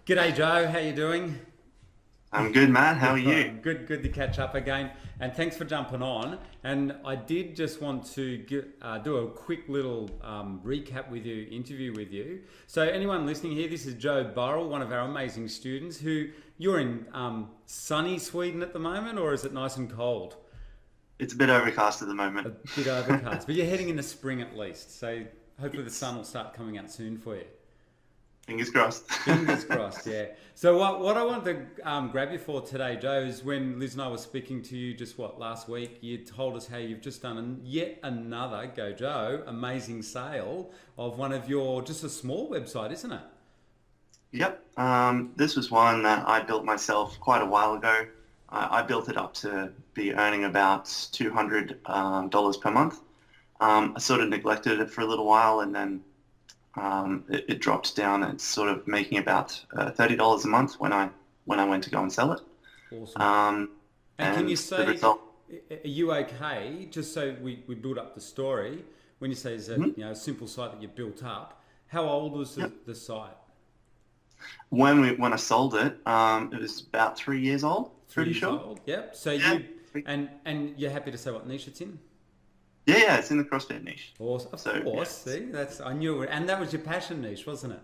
G'day Joe, how you doing? I'm good, Matt. How are you? Good to catch up again, and thanks for jumping on. And I did just want to do a quick little recap with you, interview with you. So anyone listening here, this is Joe Burrell, one of our amazing students. Who you're in sunny Sweden at the moment, or is it nice and cold? It's a bit overcast at the A moment. bit overcast, but you're heading into spring at least. So hopefully the sun will start coming out soon for you. Fingers crossed. Fingers crossed, yeah. So what I wanted to grab you for today, Joe, is when Liz and I were speaking to you just last week, you told us how you've just done yet another, Go Joe, amazing sale of one of your, just a small website, isn't it? Yep. This was one that I built myself quite a while ago. I built it up to be earning about $200 per month. I sort of neglected it for a little while, and then it dropped down. It's sort of making about $30 a month when I went to go and sell it. Awesome. Um, And can you and the say, result. are you okay, just so we build up the story, when you say it's a, a simple site that you built up, how old was the site? When I sold it, it was about 3 years old. Three Pretty years sure. old? Yep. So Yeah. and you're happy to say what niche it's in? Yeah, it's in the CrossFit niche. Awesome. Of So course, yeah, see, I knew it, and that was your passion niche, wasn't it?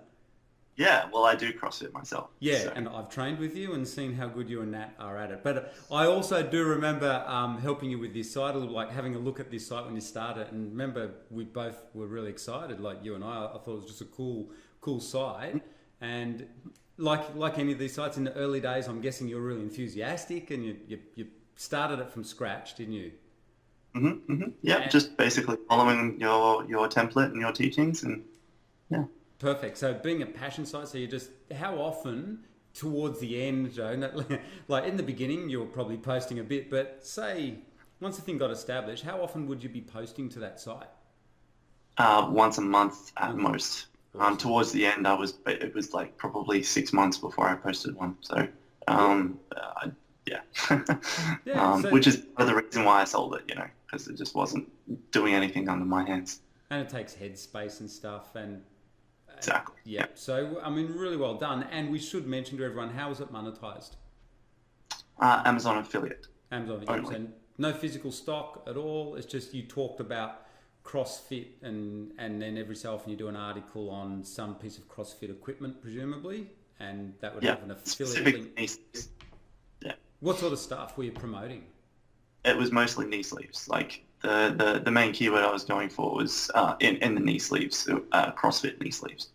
yeah. Well, I do CrossFit myself. Yeah, So and I've trained with you and seen how good you and Nat are at it. But I also do remember helping you with this site, like having a look at this site when you started. And remember, we both were really excited, like you and I. I thought it was just a cool site. And like any of these sites in the early days, I'm guessing you were really enthusiastic and you started it from scratch, didn't you? yeah, And, just basically following your template and your teachings, and yeah. Perfect. So being a passion site, so you just, how often towards the end, Joe, like in the beginning, you were probably posting a bit, but say once the thing got established, how often would you be posting to that site? Once a month at most. Awesome. Towards the end, it was like probably 6 months before I posted one. So, Yeah. yeah, Yeah. So, which is part of the reason why I sold it, because it just wasn't doing anything under my hands. and it takes headspace and stuff. And Exactly. yeah. Yeah. So, I mean, really well done. And we should mention to everyone, how is it monetized? Amazon affiliate Amazon, yeah, only. so no physical stock at all. It's just you talked about CrossFit and then every so often you do an article on some piece of CrossFit equipment, presumably, and that would Yeah, have an affiliate specific link. knee sleeves. Yeah. What sort of stuff were you promoting? It was mostly knee sleeves. Like the main keyword I was going for was in the knee sleeves, CrossFit knee sleeves.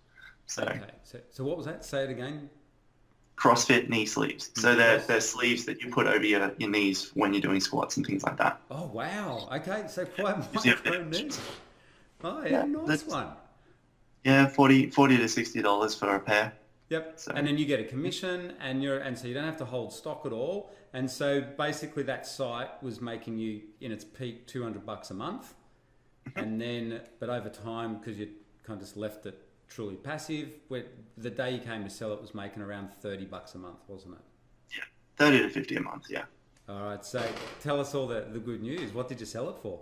So Okay, so what was that? Say it again. CrossFit knee sleeves. So they're Cross. they're sleeves that you put over your knees when you're doing squats and things like that. Oh wow. Okay, so quite Gives you a micro bit of niche. Oh yeah, yeah, nice that's one. yeah, 40 to $60 for a pair. Yep. So And then you get a commission, and so you don't have to hold stock at all. And so basically, that site was making you in its peak $200 a month, and then but over time, because you kind of just left it truly passive, the day you came to sell it was making around $30 a month, wasn't it? yeah, 30 to 50 a month. Yeah. All right. So tell us all the good news. What did you sell it for?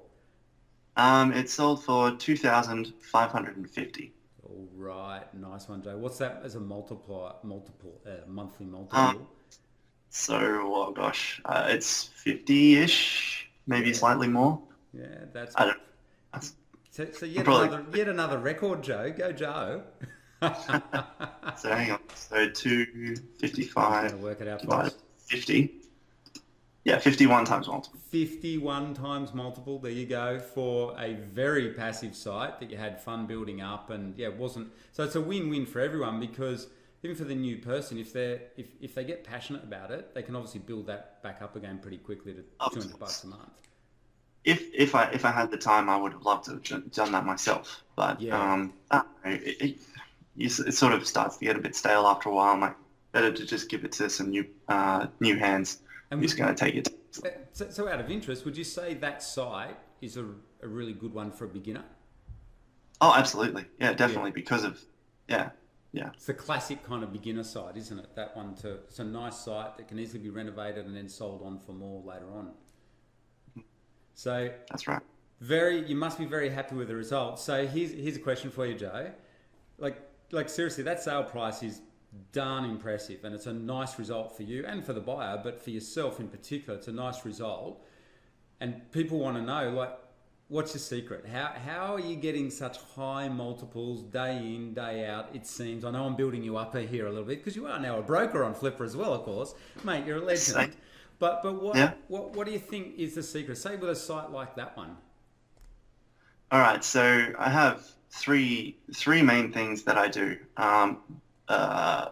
It sold for 2,550. All right. Nice one, Joe. What's that as a monthly Um, multiple? so oh gosh, it's 50-ish, maybe Yeah. slightly more. Yeah. I don't. That's So I'm probably yet another record, Joe. Go, Joe. so hang on. So Someone's going 255 to work it out for divided us. by 50. Yeah, 51 times multiple. 51 times multiple. There you go, for a very passive site that you had fun building up, and yeah, it wasn't. So it's a win-win for everyone, because even for the new person, if they get passionate about it, they can obviously build that back up again pretty quickly to Of $200 course. a month. If I had the time, I would have loved to have done that myself. But Yeah. I don't know, it sort of starts to get a bit stale after a while. I'm like, better to just give it to some new hands And who's going to take it. so out of interest, would you say that site is a really good one for a beginner? Oh, absolutely. Yeah, Yeah. definitely because of yeah, yeah, It's the classic kind of beginner site, isn't it? That one too. It's a nice site that can easily be renovated and then sold on for more later on. So that's right. you must be very happy with the results. So here's a question for you, Joe. Like seriously, that sale price is darn impressive, and it's a nice result for you and for the buyer, but for yourself in particular, it's a nice result. And people want to know, like, what's your secret? How are you getting such high multiples day in, day out? It seems. I know I'm building you up here a little bit because you are now a broker on Flipper as well, of course, mate. You're a legend. But what do you think is the secret? Say with a site like that one. All right, so I have three main things that I do.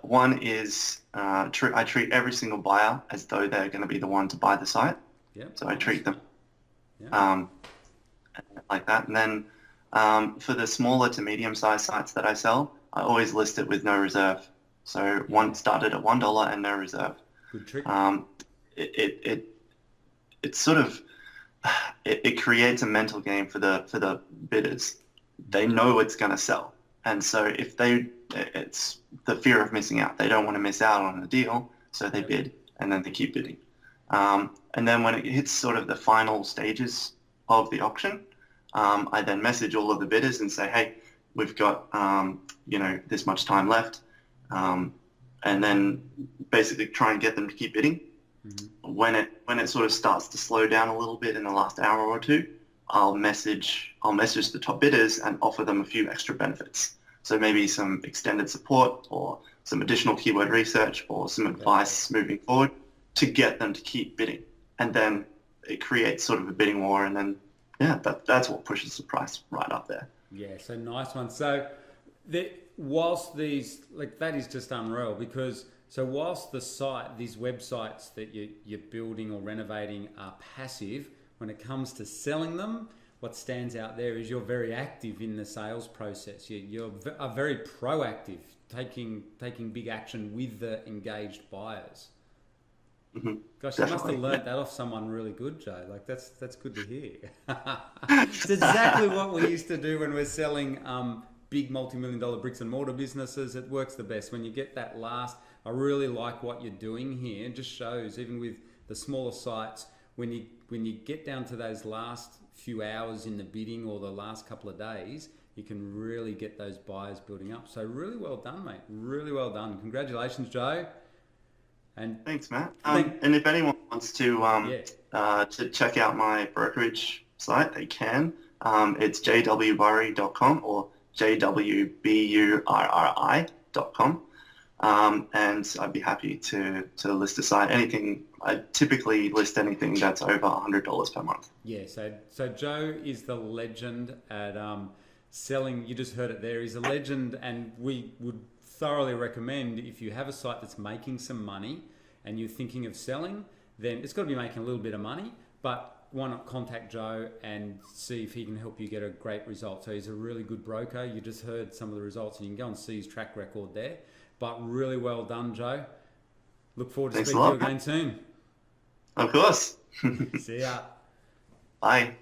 One is I treat every single buyer as though they're going to be the one to buy the site. Yeah. So I treat them Yeah. like that. And then for the smaller to medium-sized sites that I sell, I always list it with no reserve. So one started at $1 and no reserve. Good trick. It sort of it creates a mental game for the bidders. They know it's going to sell, and so if it's the fear of missing out. They don't want to miss out on the deal, so they bid, and then they keep bidding. And then when it hits sort of the final stages of the auction, I then message all of the bidders and say, hey, we've got this much time left, and then basically try and get them to keep bidding. Mm-hmm. When it sort of starts to slow down a little bit in the last hour or two, I'll message the top bidders and offer them a few extra benefits. So maybe some extended support or some additional keyword research or some advice moving forward to get them to keep bidding. And then it creates sort of a bidding war, and then that's what pushes the price right up there. Yeah, so nice one. So whilst these, like, that is just unreal, because so whilst the site, these websites that you're building or renovating are passive, when it comes to selling them, what stands out there is you're very active in the sales process. You're very proactive, taking big action with the engaged buyers. Mm-hmm. Gosh, Definitely. you must have learnt that off someone really good, Joe. Like, that's good to hear. It's exactly what we used to do when we're selling big multi-million-dollar bricks and mortar businesses. It works the best when you get that last. I really like what you're doing here. It just shows, even with the smaller sites, when you get down to those last few hours in the bidding or the last couple of days, you can really get those buyers building up. So really well done, mate. Really well done. Congratulations, Joe. And thanks, Matt. And if anyone wants to check out my brokerage site, they can. It's jwburry.com or jwburri.com. And I'd be happy to list a site. I typically list anything that's over $100 per month. Yeah, so Joe is the legend at selling. You just heard it there. He's a legend, and we would thoroughly recommend, if you have a site that's making some money and you're thinking of selling, then it's got to be making a little bit of money, but why not contact Joe and see if he can help you get a great result. So he's a really good broker. You just heard some of the results, and you can go and see his track record there. But really well done, Joe. Look forward to speaking to you again soon. Of course. See ya. Bye.